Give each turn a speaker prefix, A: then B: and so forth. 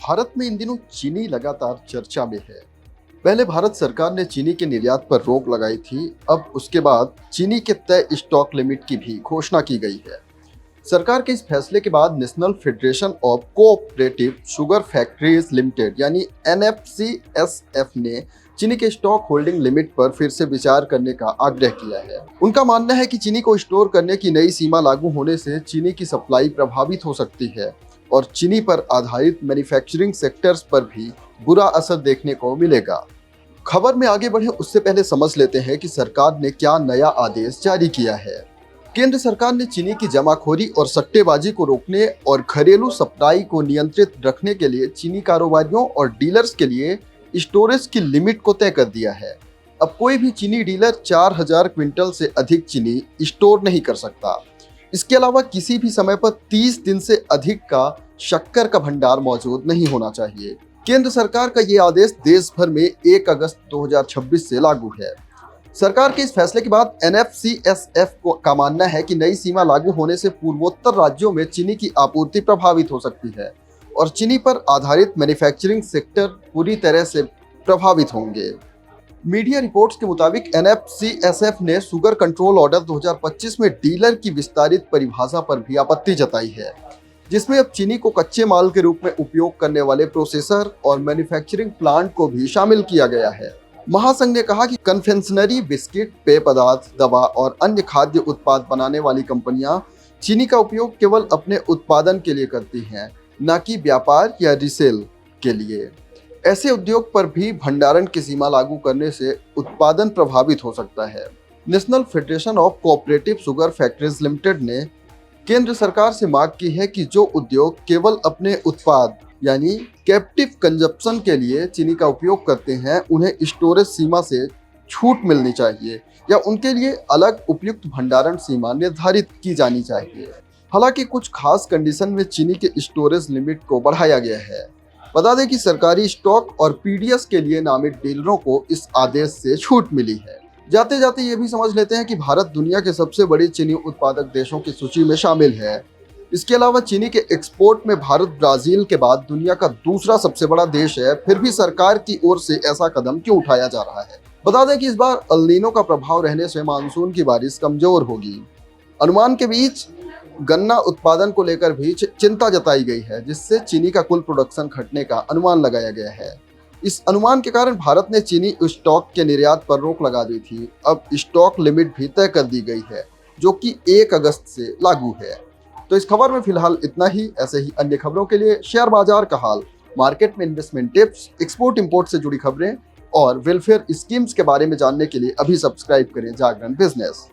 A: भारत में इन दिनों चीनी लगातार चर्चा में है। पहले भारत सरकार ने चीनी के निर्यात पर रोक लगाई थी। अब उसके बाद चीनी के तय स्टॉक लिमिट की भी घोषणा की गई है। सरकार के इस फैसले के बाद national federation of cooperative sugar factories limited यानी NFCSF ने चीनी के स्टॉक होल्डिंग लिमिट पर फिर से विचार करने का आग्रह किया है। उनका मानना है कि चीनी को स्टोर करने की नई सीमा लागू होने से चीनी की सप्लाई प्रभावित हो सकती है और चीनी पर आधारित मैन्युफैक्चरिंग सेक्टर्स पर भी बुरा असर देखने को मिलेगा। खबर में आगे बढ़े उससे पहले समझ लेते हैं कि सरकार ने क्या नया आदेश जारी किया है। केंद्र सरकार ने चीनी की जमाखोरी और सट्टेबाजी को रोकने और घरेलू सप्लाई को नियंत्रित रखने के लिए चीनी कारोबारियों और डीलर्स के लिए स्टोरेज की लिमिट को तय कर दिया है। अब कोई भी चीनी डीलर 4000 क्विंटल से अधिक चीनी स्टोर नहीं कर सकता। इसके अलावा किसी भी समय पर 30 दिन से अधिक का शक्कर का भंडार मौजूद नहीं होना चाहिए। केंद्र सरकार का ये आदेश देश भर में 1 अगस्त 2026 से लागू है। सरकार के इस फैसले के बाद NFCSF का मानना है कि नई सीमा लागू होने से पूर्वोत्तर राज्यों में चीनी की आपूर्ति प्रभावित हो सकती है और चीनी पर आधारित मैन्युफैक्चरिंग सेक्टर पूरी तरह से प्रभावित होंगे। मीडिया रिपोर्ट्स के मुताबिक NFCSF ने शुगर कंट्रोल ऑर्डर 2025 में डीलर की विस्तारित परिभाषा पर भी आपत्ति जताई है, जिसमें अब चीनी को कच्चे माल के रूप में उपयोग करने वाले प्रोसेसर और मैन्युफैक्चरिंग प्लांट को भी शामिल किया गया है। महासंघ ने कहा कि कन्फेक्शनरी, बिस्किट, पेय पदार्थ, दवा और अन्य खाद्य उत्पाद बनाने वाली कंपनियां चीनी का उपयोग केवल अपने उत्पादन के लिए करती हैं, न कि व्यापार या रिसेल के लिए। ऐसे उद्योग पर भी भंडारण की सीमा लागू करने से उत्पादन प्रभावित हो सकता है। National federation of cooperative sugar factories limited ने केंद्र सरकार से मांग की है कि जो उद्योग केवल अपने उत्पाद यानी कैप्टिव कंजप्शन के लिए चीनी का उपयोग करते हैं, उन्हें स्टोरेज सीमा से छूट मिलनी चाहिए या उनके लिए अलग उपयुक्त भंडारण सीमा निर्धारित की जानी चाहिए। हालांकि कुछ खास कंडीशन में चीनी के स्टोरेज लिमिट को बढ़ाया गया है। बता दें कि सरकारी स्टॉक और PDS के लिए नामित डीलरों को इस आदेश से छूट मिली है। जाते जाते ये भी समझ लेते हैं कि भारत दुनिया के सबसे बड़े चीनी उत्पादक देशों की सूची में शामिल है। इसके अलावा चीनी के एक्सपोर्ट में भारत ब्राजील के बाद दुनिया का दूसरा सबसे बड़ा देश है। फिर भी सरकार की ओर से ऐसा कदम क्यों उठाया जा रहा है? बता दें कि इस बार अल नीनो का प्रभाव रहने से मानसून की बारिश कमजोर होगी। अनुमान के बीच गन्ना उत्पादन को लेकर भी चिंता जताई गई है, जिससे चीनी का कुल प्रोडक्शन घटने का अनुमान लगाया गया है। इस अनुमान के कारण भारत ने चीनी स्टॉक के निर्यात पर रोक लगा दी थी। अब स्टॉक लिमिट भी तय कर दी गई है, जो कि 1 अगस्त से लागू है। तो इस खबर में फिलहाल इतना ही। ऐसे ही अन्य खबरों के लिए शेयर बाजार का हाल, मार्केट में इन्वेस्टमेंट टिप्स, एक्सपोर्ट इंपोर्ट से जुड़ी खबरें और वेलफेयर स्कीम्स के बारे में जानने के लिए अभी सब्सक्राइब करें जागरण बिजनेस।